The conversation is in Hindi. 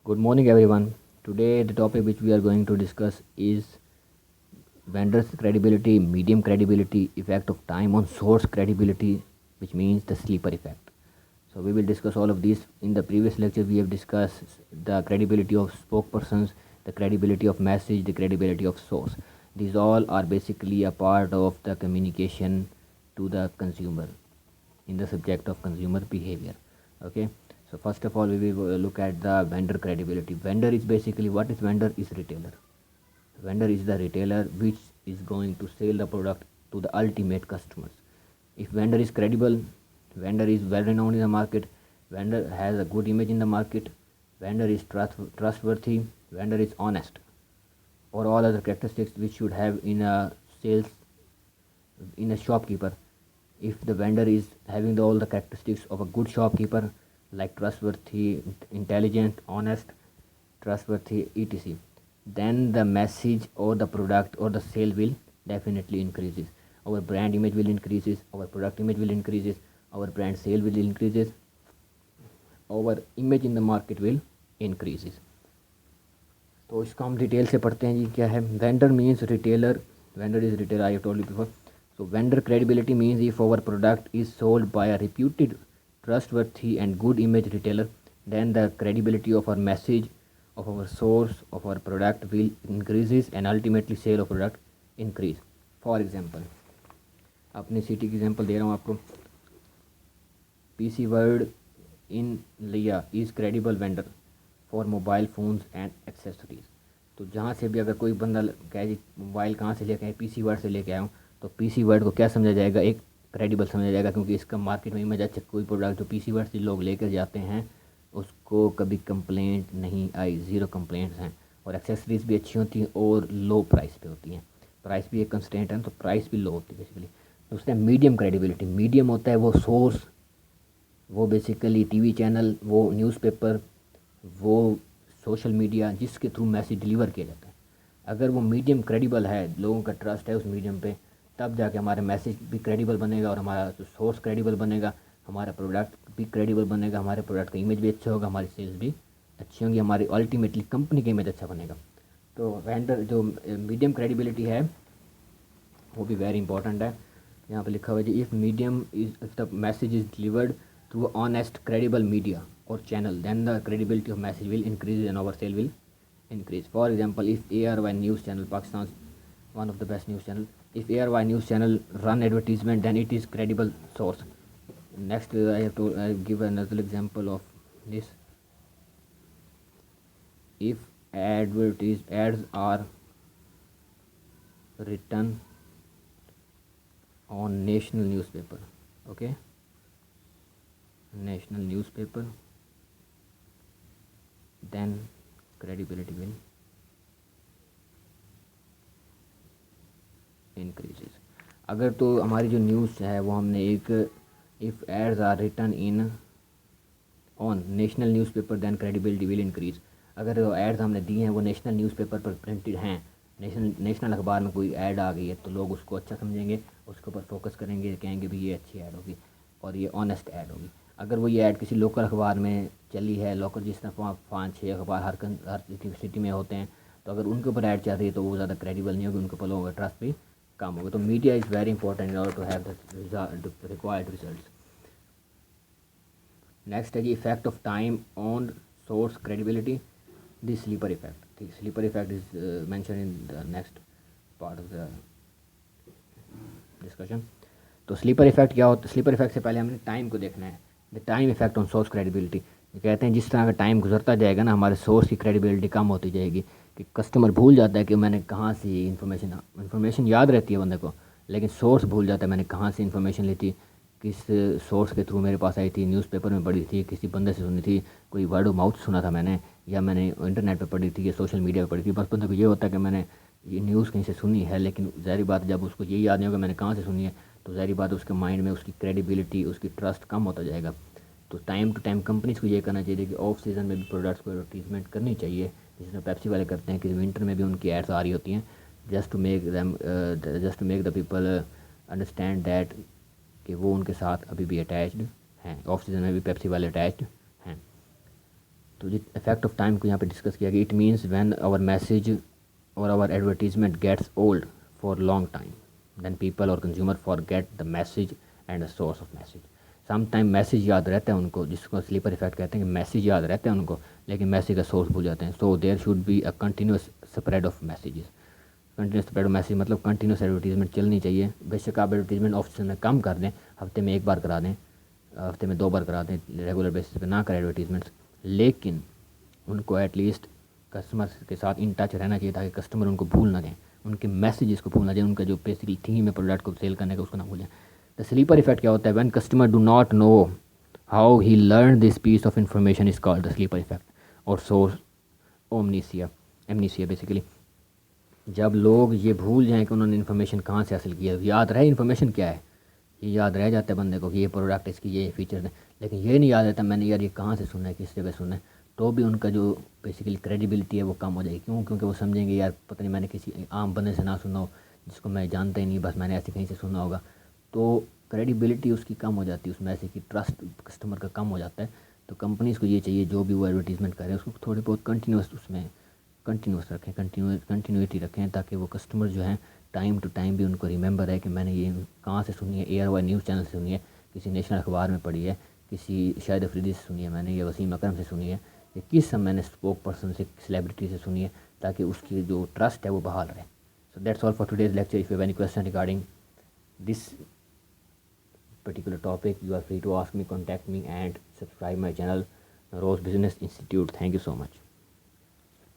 Good morning, everyone. Today, the topic which we are going to discuss is vendors' credibility, medium credibility, effect of time on source credibility, which means the sleeper effect. So, we will discuss all of these. In the previous lecture, we have discussed the credibility of spokespersons, the credibility of message, the credibility of source. These all are basically a part of the communication to the consumer in the subject of consumer behavior. Okay, so first of all we will look at the vendor credibility. Vendor is basically, what is vendor? Is retailer. Vendor is the retailer which is going to sell the product to the ultimate customers. If vendor is credible, vendor is well renowned in the market, vendor has a good image in the market, vendor is trustworthy, vendor is honest, or all other characteristics which should have in a sales, in a shopkeeper. If the vendor is having all the characteristics of a good shopkeeper, like trustworthy, intelligent, honest, trustworthy, etc., then the message or the product or the sale will definitely increases. Our brand image will increases, our product image will increases, our brand sale will increases, our image in the market will increases. तो इसका हम डिटेल से पढ़ते हैं जी क्या है. Vendor means retailer. Vendor is retailer, I have told you before. So vendor credibility means if our product is sold by a reputed, trustworthy and good image retailer, then the credibility of our message, of our source, of our product will increases and ultimately sale of product increase. For example, अपनी सिटी की एग्जांपल दे रहा हूँ आपको. PC World in लिया is credible vendor for mobile phones and accessories. तो जहाँ से भी अगर कोई बंदा कहे जी मोबाइल कहाँ से लेके आए, PC World से लेके आया हूँ, तो PC वर्ड को क्या समझा जाएगा? एक क्रेडिबल समझा जाएगा, क्योंकि इसका मार्केट में इमेज अच्छा. कोई प्रोडक्ट जो PC वर्ड से लोग लेकर जाते हैं उसको कभी कंप्लेंट नहीं आई, ज़ीरो कंप्लेंट्स हैं. और एक्सेसरीज़ भी अच्छी होती हैं और लो प्राइस पे होती हैं. प्राइस भी एक कंस्टेंट है, तो प्राइस भी लो होती है बेसिकली. दूसरा मीडियम क्रेडिबिलिटी. मीडियम होता है वो सोर्स, वो बेसिकली टीवी चैनल, वो न्यूज़पेपर, वो सोशल मीडिया जिसके थ्रू मैसेज डिलीवर किया जाता है. अगर वो मीडियम क्रेडिबल है, लोगों का ट्रस्ट है उस मीडियम पे, तब जाके हमारा मैसेज भी क्रेडिबल बनेगा और हमारा सोर्स क्रेडिबल बनेगा, हमारा प्रोडक्ट भी क्रेडिबल बनेगा, हमारे प्रोडक्ट का इमेज भी अच्छा होगा, हमारी सेल्स भी अच्छी होंगी, हमारी अल्टीमेटली कंपनी का इमेज अच्छा बनेगा. तो वेंडर जो मीडियम क्रेडिबिलिटी है वो भी वेरी इंपॉर्टेंट है. यहाँ पे लिखा हुआ है जी, if medium is, if the message is delivered through honest credible media और channel, then the credibility of message will increase and our sale will increase. For example, if ARY news channel, Pakistan's one of the best news channel, if ARY news channel run advertisement, then it is credible source. Next, I have to give another example of this. If ads are written on national newspaper, okay, national newspaper, then credibility will increases. अगर तो हमारी जो न्यूज़ है वो हमने एक, if ads are written in on national newspaper then credibility will increase. अगर वो एड्स हमने दी हैं वो नेशनल न्यूज़पेपर पर प्रिंटेड हैं, नेशनल अखबार में कोई ऐड आ गई है, तो लोग उसको अच्छा समझेंगे, उसके ऊपर फोकस करेंगे, कहेंगे भी ये अच्छी ऐड होगी और ये ऑनेस्ट ऐड होगी. अगर वो ये ऐड किसी लोकल अखबार में चली है, लोकल जिस तरह 5-6 अखबार हर सिटी में होते हैं, तो अगर उनके ऊपर ऐड चल रही है तो वो ज़्यादा क्रेडिबल नहीं होगी, उनके ऊपर लोगों का ट्रस्ट भी कम होगा. तो media is very important in order to have the required result. Next है जी, effect of time on source credibility, the sleeper effect. ठीक, sleeper effect is mention in the next part of the discussion. तो स्लीपर इफेक्ट क्या होता है? स्लीपर इफेक्ट से पहले हमने टाइम को देखना है. The time effect on source credibility. कहते हैं जिस तरह का टाइम गुजरता जाएगा ना, हमारे सोर्स की क्रेडिबिलिटी कम होती जाएगी. कि कस्टमर भूल जाता है कि मैंने कहाँ से ये इन्फॉर्मेशन याद रहती है बंदे को, लेकिन सोर्स भूल जाता है, मैंने कहाँ से इन्फॉर्मेशन ली थी, किस सोर्स के थ्रू मेरे पास आई थी, न्यूज़पेपर में पढ़ी थी, किसी बंदे से सुनी थी, कोई वर्ड ऑफ माउथ सुना था मैंने, या मैंने इंटरनेट पर पढ़ी थी या सोशल मीडिया पर पढ़ी थी. बस बंदे को ये होता है कि मैंने ये न्यूज़ कहीं से सुनी है, लेकिन ज़ाहिर बात जब उसको ये याद नहीं होगा मैंने कहाँ से सुनी है, तो ज़ाहिर बात उसके माइंड में उसकी क्रेडिबिलिटी, उसकी ट्रस्ट कम होता जाएगा. तो टाइम टू टाइम कंपनीज़ को ये करना चाहिए कि ऑफ सीज़न में भी प्रोडक्ट्स को एडवर्टीजमेंट करनी चाहिए, जिसमें पेप्सी वाले करते हैं कि विंटर में भी उनकी एड्स आ रही होती हैं, just to make the people understand that कि वो उनके साथ अभी भी अटैच्ड हैं, ऑफ सीज़न में भी पेप्सी वाले अटैच्ड हैं. तो इफेक्ट ऑफ टाइम को यहाँ पे डिस्कस किया गया. It means when our message और our advertisement gets old for long time, then people और consumer forget the message and the source of message. Some time message याद रहता है उनको, जिसको स्लीपर इफेक्ट कहते हैं कि मैसेज याद रहता है उनको, लेकिन मैसेज का सोर्स भूल जाते हैं. So there should be a continuous spread of messages. Continuous spread of message मतलब कंटिन्यूस एडवर्टीजमेंट चलनी चाहिए. बेशक आप एडवर्टीजमेंट ऑप्शन में कम कर दें, हफ्ते में 1 बार करा दें, हफ्ते में 2 बार करा दें, रेगुलर बेसिस पे ना करें एडवर्टीजमेंट्स, लेकिन उनको एटलीस्ट कस्टमर के साथ इन टच रहना चाहिए ताकि कस्टमर उनको भूल ना जाए, उनके मैसेजेस को भूल ना जाए, उनका जो बेसिकली थीम है प्रोडक्ट को सेल करने का उसको ना भूल जाए. द स्लीपर इफेक्ट क्या होता है? When customer do not know how he learn this piece of information is called the sleeper effect और सोर्स ओमनीसिया एमनीसिया. बेसिकली जब लोग ये भूल जाएं कि उन्होंने इन्फॉर्मेशन कहाँ से हासिल किया, याद रहे इन्फॉर्मेशन क्या है, ये याद रह जाता है बंदे को कि ये प्रोडक्ट इसकी ये फीचर्स हैं, लेकिन ये नहीं याद रहता मैंने यार ये कहाँ से सुना है, किस जगह सुना है, तो भी उनका जो बेसिकली क्रेडिबिलिटी है वो कम हो जाएगी. क्यों? क्योंकि वो समझेंगे यार पता नहीं मैंने किसी आम बंदे से ना सुना हो, जिसको मैं जानता ही नहीं, बस मैंने ऐसे कहीं से सुना होगा, तो क्रेडिबिलिटी उसकी कम हो जाती है, उस मैसेज की ट्रस्ट कस्टमर का कम हो जाता है. तो कंपनीज़ को ये चाहिए जो भी वो एडवर्टीज़मेंट करें उसको थोड़ी बहुत कंटिन्यूस उसमें कंटिन्यूस रखें, कंटिन्यूटी रखें, ताकि वो कस्टमर जो हैं टाइम टू टाइम भी उनको रिमेंबर है कि मैंने ये कहाँ से सुनी है, ARY न्यूज़ चैनल से सुनी है, किसी नेशनल अखबार में पढ़ी है, किसी शायद अफरीदी से सुनी है मैंने, या वसीम अकरम से सुनी है, या किस समय मैंने स्पोक पर्सन से, सेलिब्रिटी से सुनी है, ताकि उसकी जो ट्रस्ट है वो बहाल रहे. So that's all for today's lecture. If you have any question regarding this particular topic, you are free to ask me, contact me and subscribe my channel Rose Business Institute. Thank you so much.